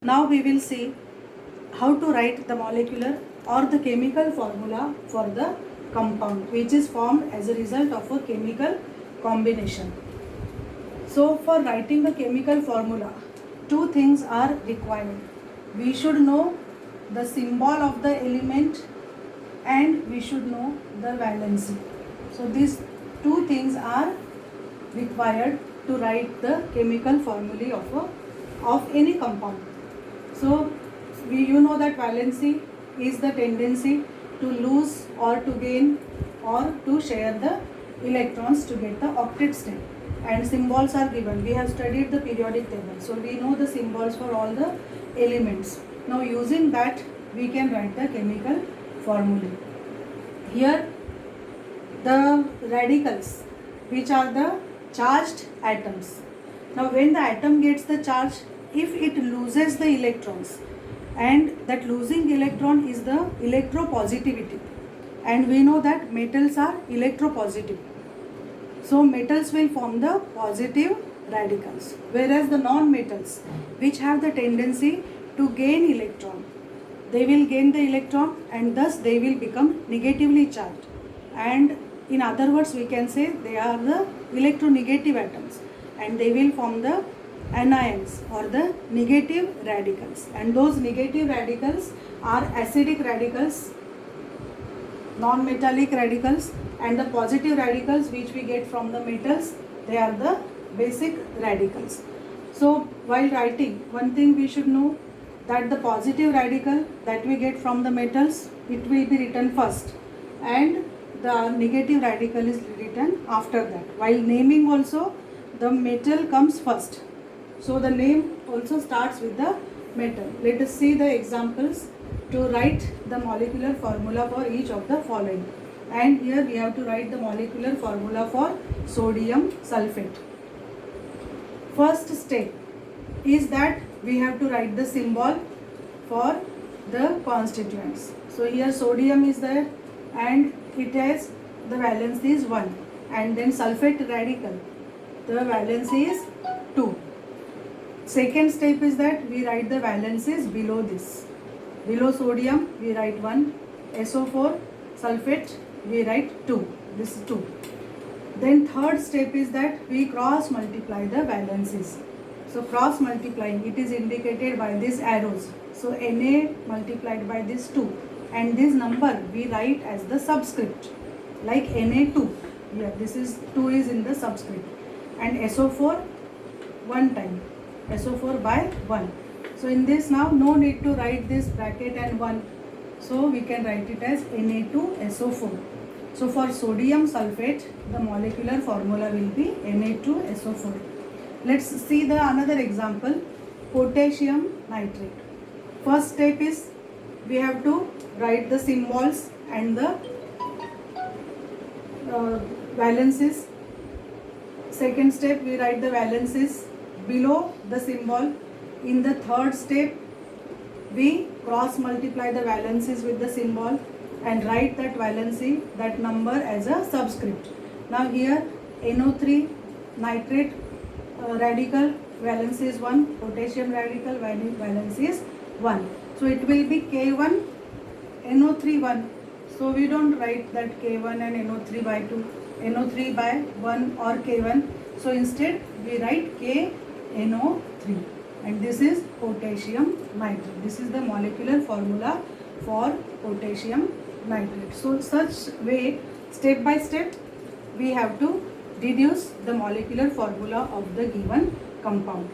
Now we will see how to write the molecular or the chemical formula for the compound which is formed as a result of a chemical combination. So for writing the chemical formula, two things are required. We should know the symbol of the element and we should know the valency. So these two things are required to write the chemical formulae of any compound. So you know that valency is the tendency to lose or to gain or to share the electrons to get the octet state, and symbols are given. We have studied the periodic table, so we know the symbols for all the elements. Now using that we can write the chemical formulae. Here the radicals, which are the charged atoms. Now when the atom gets the charge, if it loses the electrons, and that losing electron is the electropositivity, and we know that metals are electropositive, so metals will form the positive radicals, whereas the non-metals, which have the tendency to gain electron, they will gain the electron and thus they will become negatively charged, and in other words we can say they are the electronegative atoms, and they will form the anions or the negative radicals, and those negative radicals are acidic radicals, non-metallic radicals, and the positive radicals which we get from the metals, they are the basic radicals. So while writing, one thing we should know that the positive radical that we get from the metals, it will be written first, and the negative radical is written after that. While naming also, the metal comes first, so the name also starts with the metal. Let us see the examples to write the molecular formula for each of the following. And here we have to write the molecular formula for sodium sulfate. First step is that we have to write the symbol for the constituents. So here sodium is there and it has the valency is 1, and then sulfate radical, the valency is 2. Second step is that we write the valencies below this. Below sodium we write 1, SO4, sulfate we write 2, this is 2. Then third step is that we cross multiply the valencies. So cross multiplying, it is indicated by these arrows. So Na multiplied by this 2, and this number we write as the subscript, like Na2. Here this is 2 is in the subscript, and SO4 1 time, SO4 by 1. So in this now no need to write this bracket and 1. So we can write it as Na2SO4. So for sodium sulfate, the molecular formula will be Na2SO4. Let's see the another example, potassium nitrate. First step is we have to write the symbols and the valencies. Second step we write the valencies below the symbol. In the third step we cross multiply the valencies with the symbol and write that valency, that number as a subscript. Now here NO3 nitrate radical valency is 1, potassium radical valency is 1. So it will be K1 NO3 1. So we don't write that K1 and NO3 by 2, NO3 by 1 or K1. So instead we write KNO3, and this is potassium nitrate. This is the molecular formula for potassium nitrate. So such way, step by step, we have to deduce the molecular formula of the given compound.